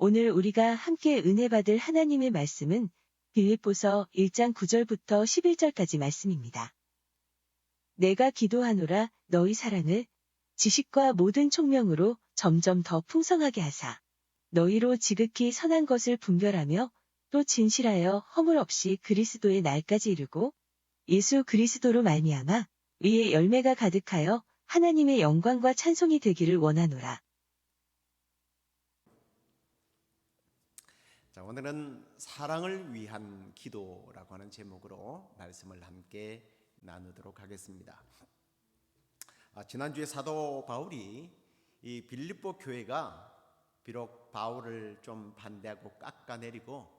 오늘 우리가 함께 은혜 받을 하나님의 말씀은 빌립보서 1장 9절부터 11절까지 말씀입니다. 내가 기도하노라 너희 사랑을 지식과 모든 총명으로 점점 더 풍성하게 하사 너희로 지극히 선한 것을 분별하며 또 진실하여 허물 없이 그리스도의 날까지 이르고 예수 그리스도로 말미암아 위에 열매가 가득하여 하나님의 영광과 찬송이 되기를 원하노라. 자, 오늘은 사랑을 위한 기도라고 하는 제목으로 말씀을 함께 나누도록 하겠습니다. 지난주에 사도 바울이 이 빌립보 교회가 비록 바울을 좀 반대하고 깎아내리고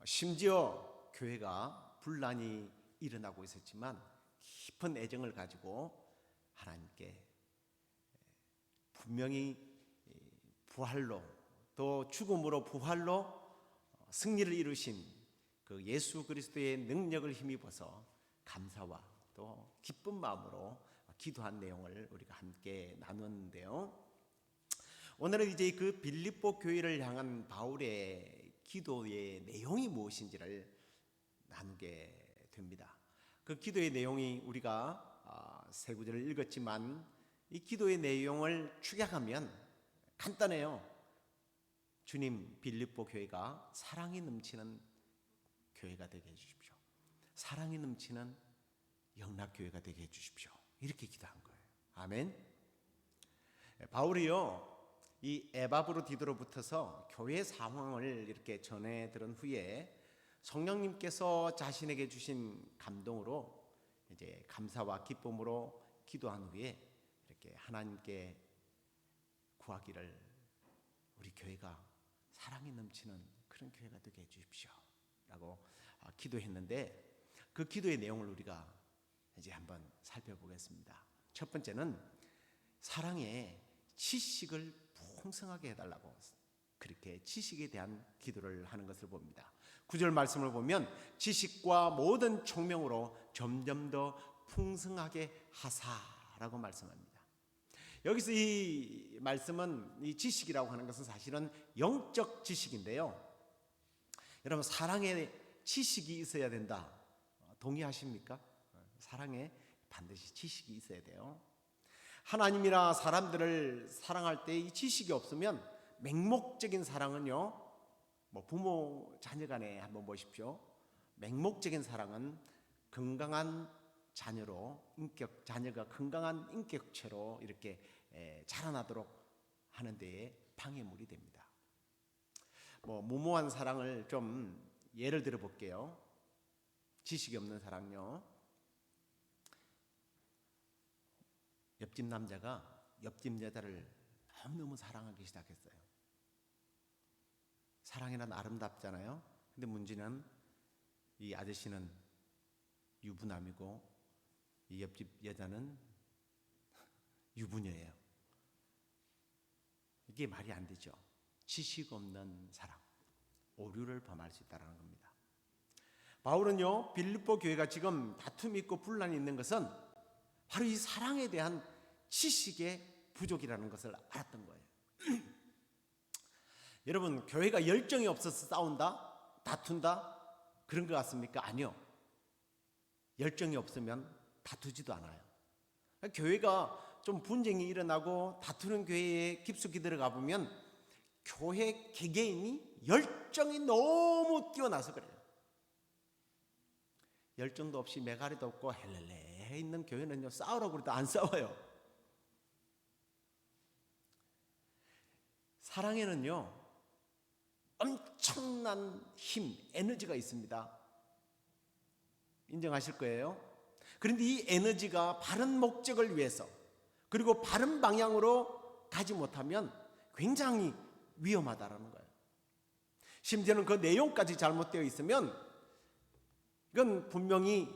심지어 교회가 분란이 일어나고 있었지만 깊은 애정을 가지고 하나님께 분명히 부활로 또 죽음으로 부활로 승리를 이루신 그 예수 그리스도의 능력을 힘입어서 감사와 또 기쁜 마음으로 기도한 내용을 우리가 함께 나눴는데요. 오늘은 이제 그 빌립보 교회를 향한 바울의 기도의 내용이 무엇인지를 나누게 됩니다. 그 기도의 내용이 우리가 세 구절을 읽었지만 이 기도의 내용을 축약하면 간단해요. 주님, 빌립보 교회가 사랑이 넘치는 교회가 되게 해주십시오. 사랑이 넘치는 영락교회가 되게 해주십시오. 이렇게 기도한 거예요. 아멘. 바울이요, 이 에바브로 붙어서 교회 상황을 이렇게 전해 들은 후에 성령님께서 자신에게 주신 감동으로 이제 감사와 기쁨으로 기도한 후에 이렇게 하나님께 구하기를 우리 교회가 사랑이 넘치는 그런 교회가 되게 해주십시오 라고 기도했는데 그 기도의 내용을 우리가 이제 한번 살펴보겠습니다. 첫 번째는 사랑의 지식을 풍성하게 해달라고 그렇게 지식에 대한 기도를 하는 것을 봅니다. 9절 말씀을 보면 지식과 모든 총명으로 점점 더 풍성하게 하사라고 말씀합니다. 여기서 이 말씀은 이 지식이라고 하는 것은 사실은 영적 지식인데요. 여러분, 사랑에 지식이 있어야 된다. 동의하십니까? 사랑에 반드시 지식이 있어야 돼요. 하나님이나 사람들을 사랑할 때 이 지식이 없으면 맹목적인 사랑은요, 뭐 부모 자녀 간에 한번 보십시오. 맹목적인 사랑은 건강한 자녀로 자녀가 건강한 인격체로 이렇게 자라나도록 하는 데에 방해물이 됩니다. 뭐 무모한 사랑을 좀 예를 들어 볼게요. 지식이 없는 사랑요. 옆집 남자가 옆집 여자를 너무너무 사랑하기 시작했어요. 사랑이란 아름답잖아요. 근데 문제는 이 아저씨는 유부남이고 이 옆집 여자는 유부녀예요. 이게 말이 안 되죠. 지식 없는 사랑, 오류를 범할 수 있다는 겁니다. 바울은요, 빌립보 교회가 지금 다툼이 있고 분란이 있는 것은 바로 이 사랑에 대한 지식의 부족이라는 것을 알았던 거예요. 여러분, 교회가 열정이 없어서 싸운다? 다툰다? 그런 것 같습니까? 아니요. 열정이 없으면 다투지도 않아요. 교회가 좀 분쟁이 일어나고 다투는 교회에 깊숙이 들어가 보면 교회 개개인이 열정이 너무 뛰어나서 그래요. 열정도 없이 메가리도 없고 헬렐레 있는 교회는요, 싸우라고 그래도 안 싸워요. 사랑에는요, 엄청난 힘, 에너지가 있습니다. 인정하실 거예요. 그런데 이 에너지가 바른 목적을 위해서 그리고 바른 방향으로 가지 못하면 굉장히 위험하다라는 거예요. 심지어는 그 내용까지 잘못되어 있으면 이건 분명히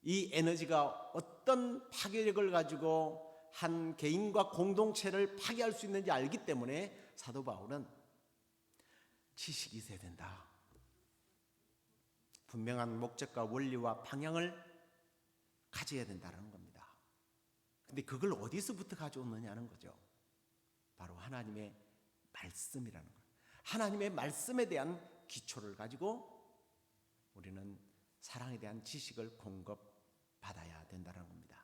이 에너지가 어떤 파괴력을 가지고 한 개인과 공동체를 파괴할 수 있는지 알기 때문에 사도 바울은 지식이 있어야 된다. 분명한 목적과 원리와 방향을 가져야 된다는 겁니다. 근데 그걸 어디서부터 가져오느냐는 거죠. 바로 하나님의 말씀이라는 거예요. 하나님의 말씀에 대한 기초를 가지고 우리는 사랑에 대한 지식을 공급받아야 된다는 겁니다.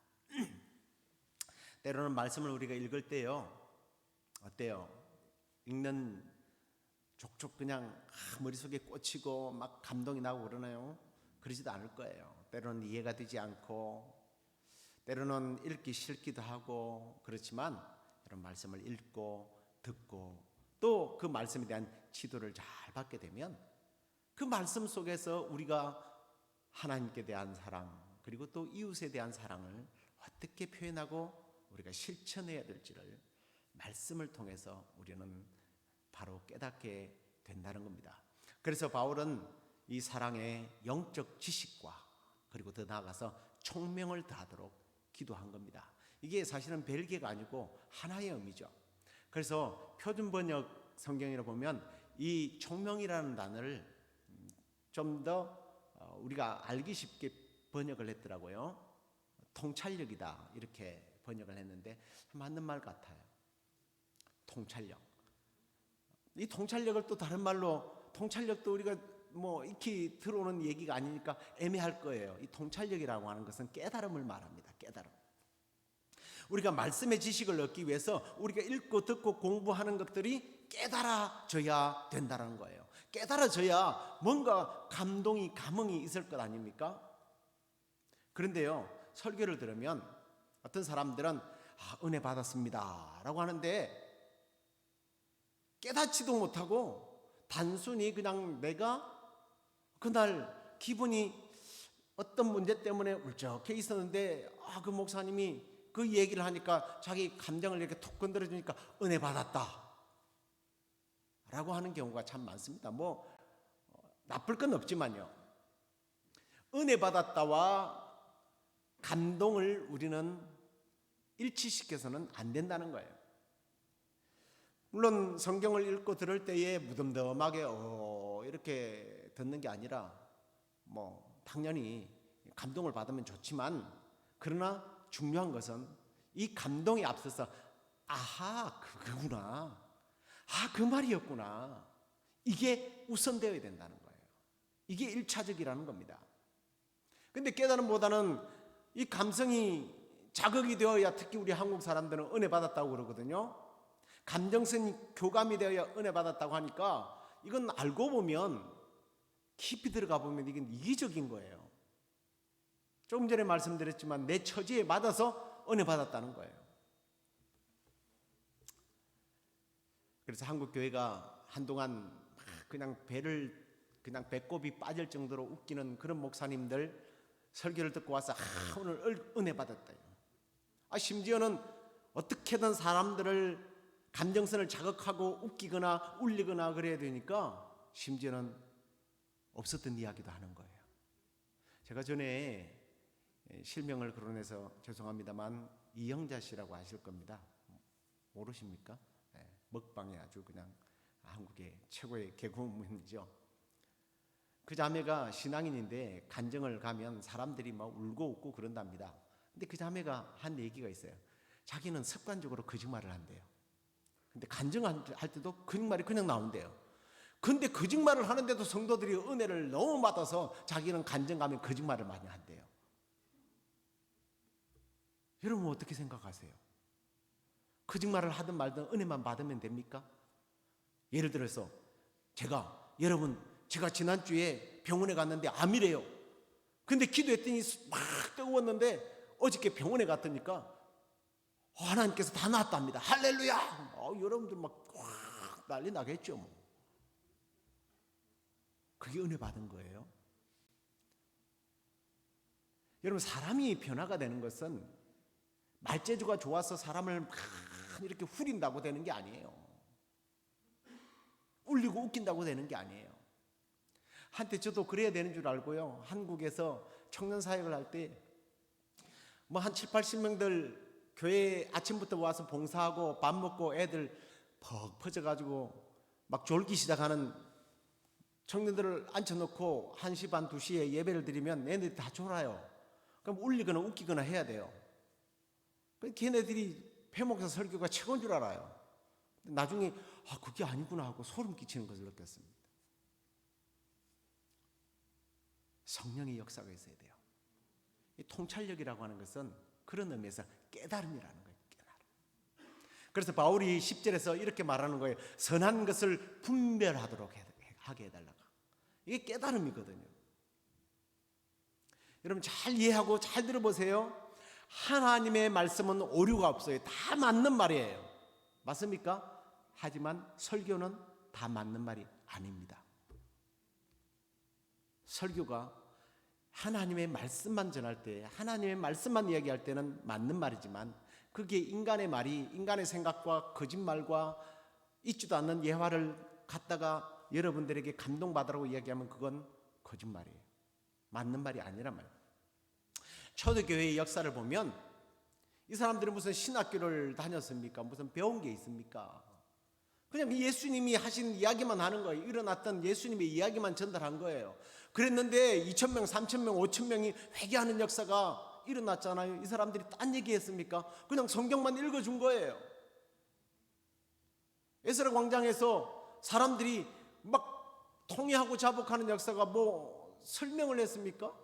때로는 말씀을 우리가 읽을 때요, 어때요? 읽는 족족 그냥 머릿속에 꽂히고 막 감동이 나고 그러나요? 그러지도 않을 거예요. 때로는 이해가 되지 않고, 때로는 읽기 싫기도 하고, 그렇지만 이런 말씀을 읽고 듣고 또 그 말씀에 대한 지도를 잘 받게 되면 그 말씀 속에서 우리가 하나님께 대한 사랑, 그리고 또 이웃에 대한 사랑을 어떻게 표현하고 우리가 실천해야 될지를 말씀을 통해서 우리는 바로 깨닫게 된다는 겁니다. 그래서 바울은 이 사랑의 영적 지식과 그리고 더 나아가서 총명을 다하도록 기도한 겁니다. 이게 사실은 별개가 아니고 하나의 의미죠. 그래서 표준 번역 성경이라 보면 이 총명이라는 단어를 좀 더 우리가 알기 쉽게 번역을 했더라고요. 통찰력이다 이렇게 번역을 했는데 맞는 말 같아요. 통찰력. 이 통찰력을 또 다른 말로, 통찰력도 우리가 뭐 익히 들어오는 얘기가 아니니까 애매할 거예요. 이 통찰력이라고 하는 것은 깨달음을 말합니다. 깨달음. 우리가 말씀의 지식을 얻기 위해서 우리가 읽고 듣고 공부하는 것들이 깨달아져야 된다는 거예요. 깨달아져야 뭔가 감동이, 감흥이 있을 것 아닙니까? 그런데요, 설교를 들으면 어떤 사람들은 은혜 받았습니다 라고 하는데 깨닫지도 못하고 단순히 그냥 내가 그날 기분이 어떤 문제 때문에 울적해 있었는데 그 목사님이 그 얘기를 하니까 자기 감정을 이렇게 톡 건드려 주니까 은혜 받았다 라고 하는 경우가 참 많습니다. 뭐 나쁠 건 없지만요, 은혜 받았다와 감동을 우리는 일치시켜서는 안 된다는 거예요. 물론 성경을 읽고 들을 때에 무덤덤하게 이렇게 듣는 게 아니라 뭐 당연히 감동을 받으면 좋지만, 그러나 중요한 것은 이 감동에 앞서서 아하 그거구나, 그 말이었구나, 이게 우선되어야 된다는 거예요. 이게 1차적이라는 겁니다. 근데 깨달음보다는 이 감성이 자극이 되어야, 특히 우리 한국 사람들은 은혜 받았다고 그러거든요. 감정선이 교감이 되어야 은혜 받았다고 하니까 이건 알고 보면, 깊이 들어가 보면 이건 이기적인 거예요. 조금 전에 말씀드렸지만 내 처지에 맞아서 은혜 받았다는 거예요. 그래서 한국 교회가 한동안 그냥 배꼽이 빠질 정도로 웃기는 그런 목사님들 설교를 듣고 와서 오늘 은혜 받았다. 심지어는 어떻게든 사람들을 감정선을 자극하고 웃기거나 울리거나 그래야 되니까 심지어는 없었던 이야기도 하는 거예요. 제가 전에 실명을 거론해서 죄송합니다만 이영자 씨라고 아실 겁니다. 모르십니까? 먹방에 아주 그냥 한국의 최고의 개그우먼이죠. 그 자매가 신앙인인데 간증을 가면 사람들이 막 울고 웃고 그런답니다. 근데 그 자매가 한 얘기가 있어요. 자기는 습관적으로 거짓말을 한대요. 근데 간증할 때도 거짓말이 그냥 나온대요. 근데 거짓말을 하는데도 성도들이 은혜를 너무 받아서 자기는 간증 가면 거짓말을 많이 한대요. 여러분 어떻게 생각하세요? 거짓말을 하든 말든 은혜만 받으면 됩니까? 예를 들어서 제가 지난주에 병원에 갔는데 암이래요. 근데 기도했더니 막 뜨거웠는데 어저께 병원에 갔더니까 하나님께서 다 낫답니다. 할렐루야! 여러분들 막 확 난리 나겠죠. 뭐. 그게 은혜 받은 거예요. 여러분, 사람이 변화가 되는 것은 말재주가 좋아서 사람을 막 이렇게 후린다고 되는 게 아니에요. 울리고 웃긴다고 되는 게 아니에요. 한때 저도 그래야 되는 줄 알고요, 한국에서 청년 사역을 할 때 뭐 한 7, 80명들 교회 아침부터 와서 봉사하고 밥 먹고 애들 퍽 퍼져가지고 막 졸기 시작하는 청년들을 앉혀놓고 1시 반, 2시에 예배를 드리면 얘네들이 다 졸아요. 그럼 울리거나 웃기거나 해야 돼요. 걔네들이 폐목사 설교가 최고인 줄 알아요. 나중에 그게 아니구나 하고 소름 끼치는 것을 느꼈습니다. 성령의 역사가 있어야 돼요. 이 통찰력이라고 하는 것은 그런 의미에서 깨달음이라는 거예요. 깨달음. 그래서 바울이 10절에서 이렇게 말하는 거예요. 선한 것을 분별하도록 하게 해달라고. 이게 깨달음이거든요. 여러분 잘 이해하고 잘 들어보세요. 하나님의 말씀은 오류가 없어요. 다 맞는 말이에요. 맞습니까? 하지만 설교는 다 맞는 말이 아닙니다. 설교가 하나님의 말씀만 전할 때, 하나님의 말씀만 이야기할 때는 맞는 말이지만 그게 인간의 말이, 인간의 생각과 거짓말과 있지도 않는 예화를 갖다가 여러분들에게 감동받으라고 이야기하면 그건 거짓말이에요. 맞는 말이 아니란 말이에요. 초대교회의 역사를 보면 이 사람들은 무슨 신학교를 다녔습니까? 무슨 배운 게 있습니까? 그냥 예수님이 하신 이야기만 하는 거예요. 일어났던 예수님의 이야기만 전달한 거예요. 그랬는데 2,000명, 3,000명, 5,000명이 회개하는 역사가 일어났잖아요. 이 사람들이 딴 얘기했습니까? 그냥 성경만 읽어준 거예요. 에스라 광장에서 사람들이 막 통회하고 자복하는 역사가 뭐 설명을 했습니까?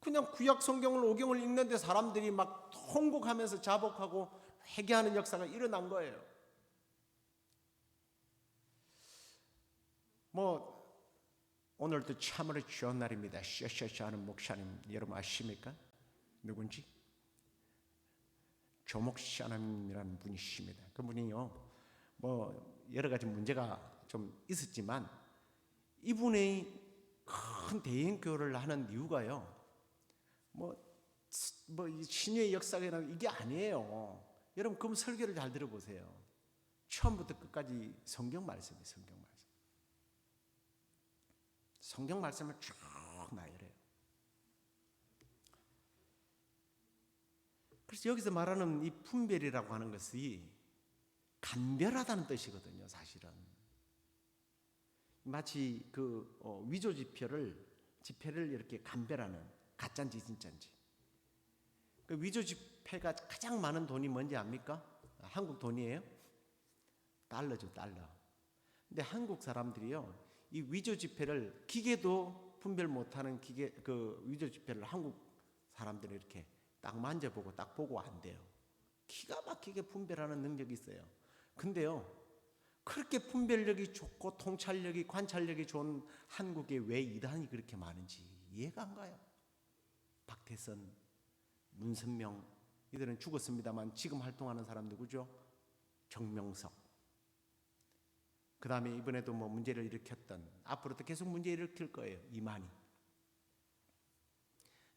그냥 구약 성경을 오경을 읽는데 사람들이 막 통곡하면서 자복하고 회개하는 역사가 일어난 거예요. 뭐 오늘도 참으로 좋은 날입니다. 샤샤샤 하는 목사님 여러분 아십니까? 누군지? 조목샤님이라는 분이십니다. 그분이요 뭐 여러 가지 문제가 좀 있었지만 이분의 큰 대형교회를 하는 이유가요 뭐 신유의 역사가 이게 아니에요. 여러분 그럼 설교를 잘 들어보세요. 처음부터 끝까지 성경 말씀이에요. 성경 말씀을 쭉 나열해요. 그래서 여기서 말하는 이 분별이라고 하는 것이 간별하다는 뜻이거든요. 사실은 마치 그 위조 지폐를 이렇게 간별하는 가짜인지 진짜인지. 그 위조 지폐가 가장 많은 돈이 뭔지 압니까? 한국 돈이에요? 달러죠, 달러. 근데 한국 사람들이요 이 위조 지폐를 기계도 분별 못하는 그 위조 지폐를 한국 사람들이 이렇게 딱 만져보고 딱 보고 안 돼요. 기가 막히게 분별하는 능력이 있어요. 근데요 그렇게 분별력이 좋고 통찰력이 관찰력이 좋은 한국에 왜 이단이 그렇게 많은지 이해가 안 가요. 박태선, 문선명 이들은 죽었습니다만 지금 활동하는 사람 누구죠? 정명석. 그 다음에 이번에도 뭐 문제를 일으켰던 앞으로도 계속 문제 일으킬 거예요. 이만희.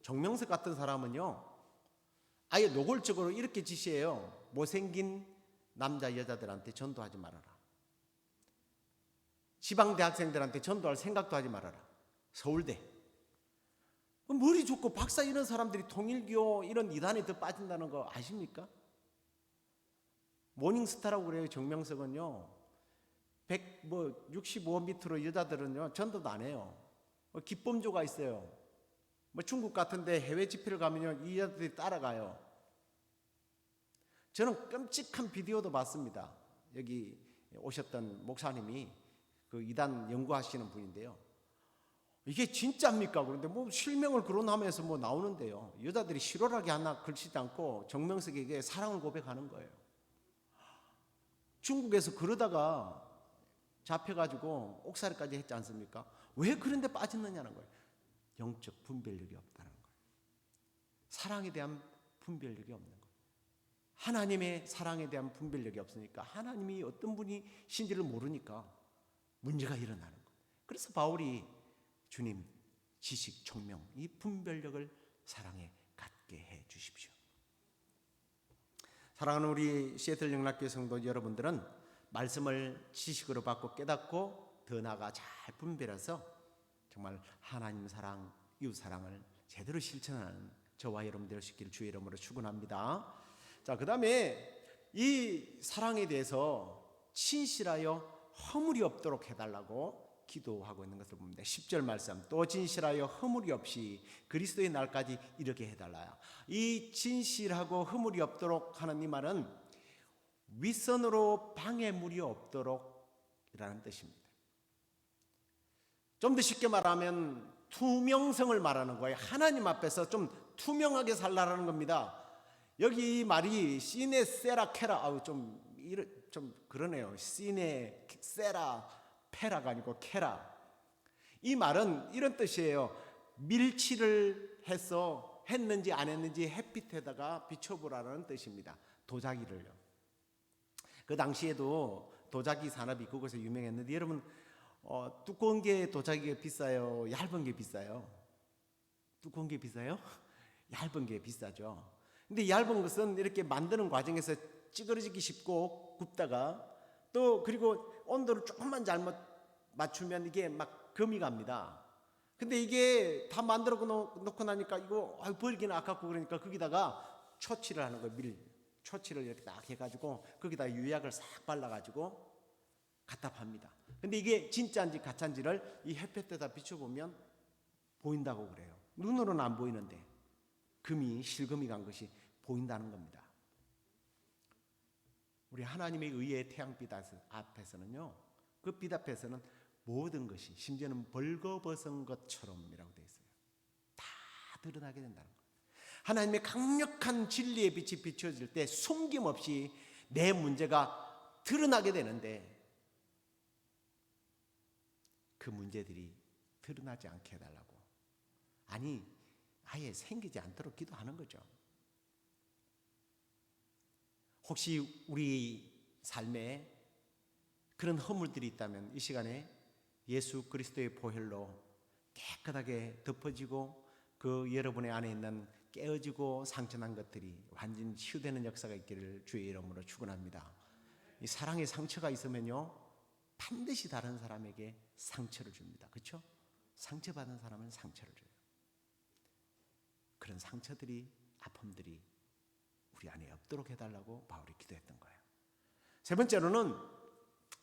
정명석 같은 사람은요 아예 노골적으로 이렇게 지시해요. 못생긴 남자 여자들한테 전도하지 말아라. 지방대학생들한테 전도할 생각도 하지 말아라. 서울대. 머리 좋고 박사 이런 사람들이 통일교 이런 이단에 더 빠진다는 거 아십니까? 모닝스타라고 그래요. 정명석은요 165 밑으로 여자들은요 전도도 안 해요. 기범조가 있어요. 뭐 중국 같은데 해외 집회를 가면요 이 여자들이 따라가요. 저는 끔찍한 비디오도 봤습니다. 여기 오셨던 목사님이 그 이단 연구하시는 분인데요. 이게 진짜입니까? 그런데 뭐 실명을 거론하면서 뭐 나오는데요. 여자들이 실오라기 하나 걸치지 않고 정명석에게 사랑을 고백하는 거예요. 중국에서 그러다가 잡혀가지고 옥살이까지 했지 않습니까? 왜 그런데 빠졌느냐는 거예요. 영적 분별력이 없다는 거예요. 사랑에 대한 분별력이 없는 거예요. 하나님의 사랑에 대한 분별력이 없으니까 하나님이 어떤 분이신지를 모르니까 문제가 일어나는 거예요. 그래서 바울이 주님 지식, 총명 이 분별력을 사랑에 갖게 해 주십시오. 사랑하는 우리 시애틀 영락교회 성도 여러분들은 말씀을 지식으로 받고 깨닫고 더 나아가 잘 분별해서 정말 하나님 사랑, 이웃 사랑을 제대로 실천하는 저와 여러분 될 수 있기를 주의 이름으로 축원합니다. 자, 그다음에 이 사랑에 대해서 진실하여 허물이 없도록 해달라고 기도하고 있는 것을 봅니다. 10절 말씀 또 진실하여 허물이 없이 그리스도의 날까지 이르게 해달라요. 이 진실하고 허물이 없도록 하는 이 말은 윗선으로 방해물이 없도록 이라는 뜻입니다. 좀 더 쉽게 말하면 투명성을 말하는 거예요. 하나님 앞에서 좀 투명하게 살라라는 겁니다. 여기 이 말이 시네 세라 케라, 좀 그러네요. 시네 세라 페라가 아니고 케라. 이 말은 이런 뜻이에요. 밀칠을 해서 했는지 안 했는지 햇빛에다가 비춰보라는 뜻입니다. 도자기를요. 그 당시에도 도자기 산업이 그곳에 유명했는데, 여러분 두꺼운 게 도자기가 비싸요? 얇은 게 비싸요? 두꺼운 게 비싸요? 얇은 게 비싸죠. 근데 얇은 것은 이렇게 만드는 과정에서 찌그러지기 쉽고 굽다가 또 그리고 온도를 조금만 잘못 맞추면 이게 막 금이 갑니다. 근데 이게 다 만들어 놓고 나니까 이거 버리기는 아깝고 그러니까 거기다가 초치를 하는 거예요. 초치를 이렇게 딱 해가지고 거기다 유약을 싹 발라가지고 갖다 팝니다. 근데 이게 진짜인지 가짜인지를 이 햇볕에다 비춰보면 보인다고 그래요. 눈으로는 안 보이는데 실금이 간 것이 보인다는 겁니다. 우리 하나님의 의의 태양빛 앞에서는요, 그 빛 앞에서는 모든 것이, 심지어는 벌거벗은 것처럼이라고 되어 있어요. 다 드러나게 된다는 거예요. 하나님의 강력한 진리의 빛이 비춰질 때 숨김없이 내 문제가 드러나게 되는데, 그 문제들이 드러나지 않게 해달라고, 아니 아예 생기지 않도록 기도하는 거죠. 혹시 우리 삶에 그런 허물들이 있다면 이 시간에 예수 그리스도의 보혈로 깨끗하게 덮어지고 그 여러분의 안에 있는 깨어지고 상처난 것들이 완전히 치유되는 역사가 있기를 주의 이름으로 축원합니다. 이 사랑의 상처가 있으면요, 반드시 다른 사람에게 상처를 줍니다. 그렇죠? 상처받은 사람은 상처를 줘요. 그런 상처들이, 아픔들이 우리 안에 없도록 해달라고 바울이 기도했던 거예요. 세 번째로는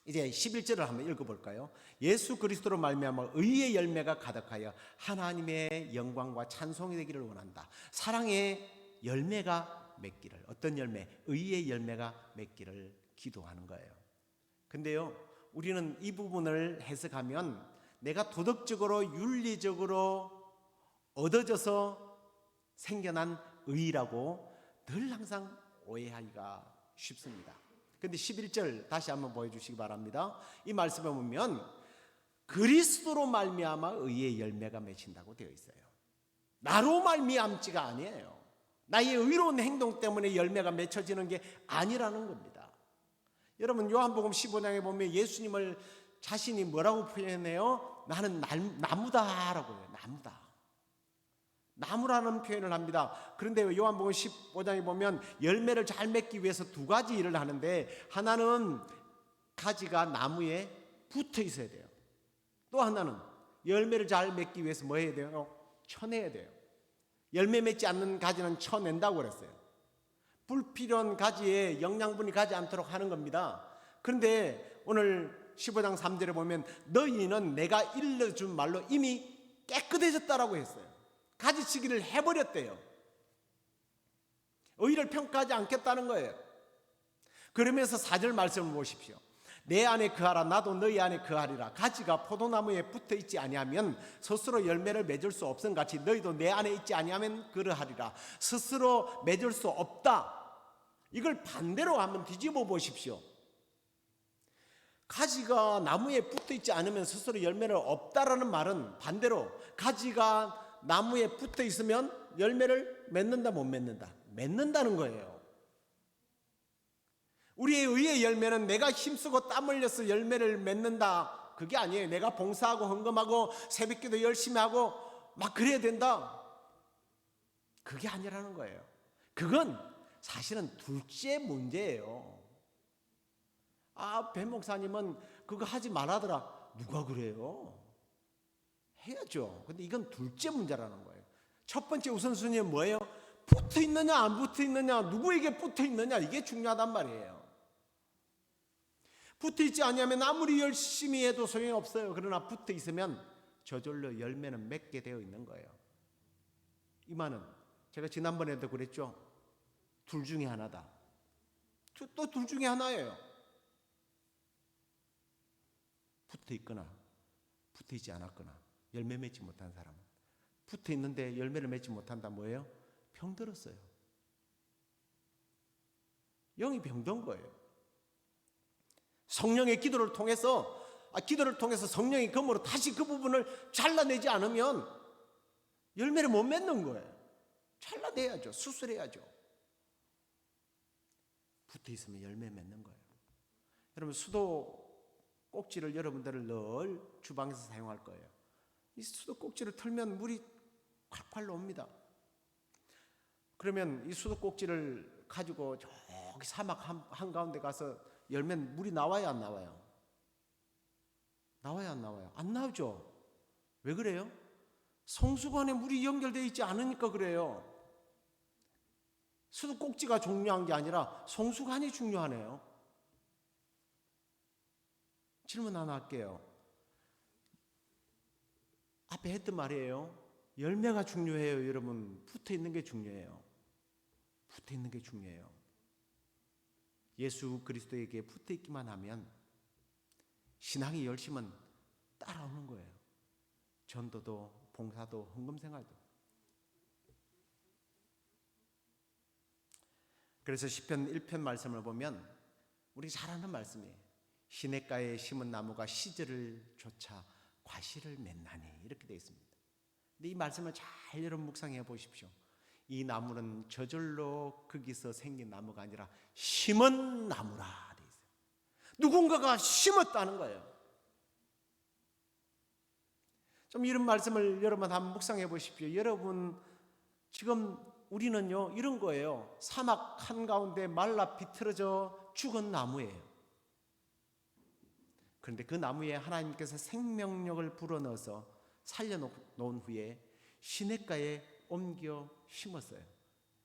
이제 11절을 한번 읽어볼까요? 예수 그리스도로 말미암아 의의 열매가 가득하여 하나님의 영광과 찬송이 되기를 원한다. 사랑의 열매가 맺기를, 어떤 열매? 의의 열매가 맺기를 기도하는 거예요. 근데요, 우리는 이 부분을 해석하면 내가 도덕적으로 윤리적으로 얻어져서 생겨난 의라고 늘 항상 오해하기가 쉽습니다. 근데 11절 다시 한번 보여주시기 바랍니다. 이 말씀에 보면 그리스도로 말미암아 의의 열매가 맺힌다고 되어 있어요. 나로 말미암지가 아니에요. 나의 의로운 행동 때문에 열매가 맺혀지는 게 아니라는 겁니다. 여러분 요한복음 15장에 보면 예수님을 자신이 뭐라고 표현해요? 나는 나무다라고 해요. 나무라는 표현을 합니다. 그런데 요한복음 15장에 보면 열매를 잘 맺기 위해서 두 가지 일을 하는데, 하나는 가지가 나무에 붙어 있어야 돼요. 또 하나는 열매를 잘 맺기 위해서 뭐 해야 돼요? 쳐내야 돼요. 열매 맺지 않는 가지는 쳐낸다고 그랬어요. 불필요한 가지에 영양분이 가지 않도록 하는 겁니다. 그런데 오늘 15장 3절에 보면 너희는 내가 일러준 말로 이미 깨끗해졌다라고 했어요. 가지치기를 해버렸대요. 의를 평가하지 않겠다는 거예요. 그러면서 4절 말씀을 보십시오. 내 안에 거하라 나도 너희 안에 거하리라. 가지가 포도나무에 붙어 있지 아니하면 스스로 열매를 맺을 수 없음 같이 너희도 내 안에 있지 아니하면 그러하리라. 스스로 맺을 수 없다. 이걸 반대로 한번 뒤집어 보십시오. 가지가 나무에 붙어 있지 않으면 스스로 열매를 없다라는 말은 반대로 가지가 나무에 붙어 있으면 열매를 맺는다 못 맺는다? 맺는다는 거예요. 우리의 의의 열매는 내가 힘쓰고 땀 흘려서 열매를 맺는다, 그게 아니에요. 내가 봉사하고 헌금하고 새벽기도 열심히 하고 막 그래야 된다, 그게 아니라는 거예요. 그건 사실은 둘째 문제예요. 배 목사님은 그거 하지 말라더라. 누가 그래요? 해야죠. 근데 이건 둘째 문제라는 거예요. 첫 번째 우선순위는 뭐예요? 붙어 있느냐 안 붙어 있느냐, 누구에게 붙어 있느냐, 이게 중요하단 말이에요. 붙어 있지 않으면 아무리 열심히 해도 소용이 없어요. 그러나 붙어 있으면 저절로 열매는 맺게 되어 있는 거예요. 이 말은 제가 지난번에도 그랬죠. 둘 중에 하나다. 또 둘 중에 하나예요. 붙어 있거나 붙어 있지 않았거나. 열매 맺지 못한 사람은 붙어 있는데 열매를 맺지 못한다. 뭐예요? 병들었어요. 영이 병든 거예요. 성령의 기도를 통해서 성령의 검으로 다시 그 부분을 잘라내지 않으면 열매를 못 맺는 거예요. 잘라내야죠. 수술해야죠. 붙어 있으면 열매 맺는 거예요. 여러분, 수도 꼭지를 여러분들은 늘 주방에서 사용할 거예요. 이 수도 꼭지를 털면 물이 콸콸 나옵니다. 그러면 이 수도 꼭지를 가지고 저기 사막 한가운데 가서 열면 물이 나와야 안 나와요? 나와야 안 나와요? 안 나오죠. 왜 그래요? 성수관에 물이 연결되어 있지 않으니까 그래요. 수도 꼭지가 중요한 게 아니라 성수관이 중요하네요. 질문 하나 할게요. 앞에 했던 말이에요. 열매가 중요해요, 여러분. 붙어 있는 게 중요해요. 붙어 있는 게 중요해요. 예수 그리스도에게 붙어 있기만 하면 신앙의 열심은 따라오는 거예요. 전도도, 봉사도, 헌금생활도. 그래서 시편 1편 말씀을 보면 우리 잘 아는 말씀이에요. 시냇가에 심은 나무가 시절을 쫓아 과실을 맺나니, 이렇게 되어 있습니다. 근데 이 말씀을 잘 여러분 묵상해 보십시오. 이 나무는 저절로 거기서 생긴 나무가 아니라 심은 나무라 되어 있어요. 누군가가 심었다는 거예요. 좀 이런 말씀을 여러분 한번 묵상해 보십시오. 여러분, 지금 우리는요 이런 거예요. 사막 한가운데 말라 비틀어져 죽은 나무예요. 그런데 그 나무에 하나님께서 생명력을 불어넣어서 살려놓은 후에 시냇가에 옮겨 심었어요.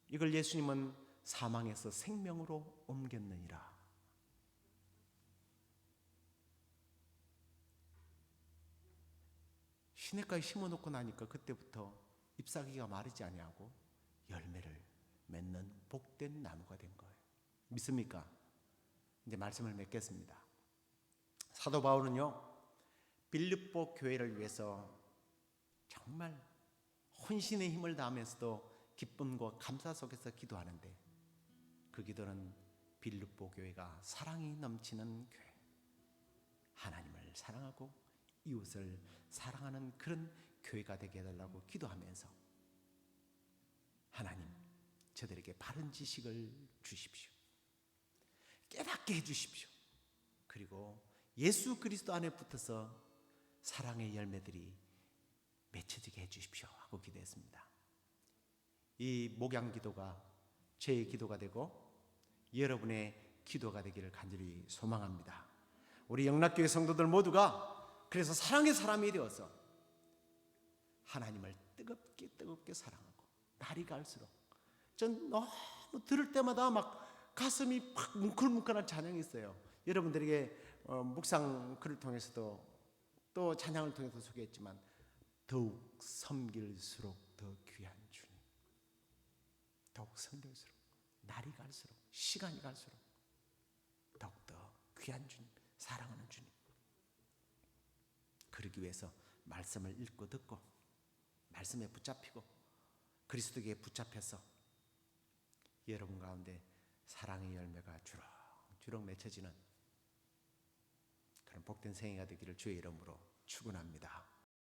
이걸 예수님은 사망에서 생명으로 옮겼느니라. 시냇가에 심어놓고 나니까 그때부터 잎사귀가 마르지 아니하고 열매를 맺는 복된 나무가 된 거예요. 믿습니까? 이제 말씀을 맺겠습니다. 사도 바울은요 빌립보 교회를 위해서 정말 혼신의 힘을 다하면서도 기쁨과 감사 속에서 기도하는데, 그 기도는 빌립보 교회가 사랑이 넘치는 교회, 하나님을 사랑하고 이웃을 사랑하는 그런 교회가 되게 해달라고 기도하면서, 하나님 저들에게 바른 지식을 주십시오. 깨닫게 해주십시오. 그리고 예수 그리스도 안에 붙어서 사랑의 열매들이 맺혀지게 해주십시오 하고 기도했습니다. 이 목양 기도가 제 기도가 되고 여러분의 기도가 되기를 간절히 소망합니다. 우리 영락교회 성도들 모두가 그래서 사랑의 사람이 되어서 하나님을 뜨겁게 사랑하고, 날이 갈수록 전 너무 들을 때마다 막 가슴이 팍 뭉클뭉클한 찬양이 있어요. 여러분들에게 묵상 글을 통해서도 또 찬양을 통해서 소개했지만, 더욱 섬길수록 더 귀한 주님, 더욱 섬길수록, 날이 갈수록, 시간이 갈수록 더욱더 귀한 주님, 사랑하는 주님, 그러기 위해서 말씀을 읽고 듣고 말씀에 붙잡히고 그리스도께 붙잡혀서 여러분 가운데 사랑의 열매가 주렁주렁 맺혀지는 그런 복된 생애가 되기를 주의 이름으로 축원합니다.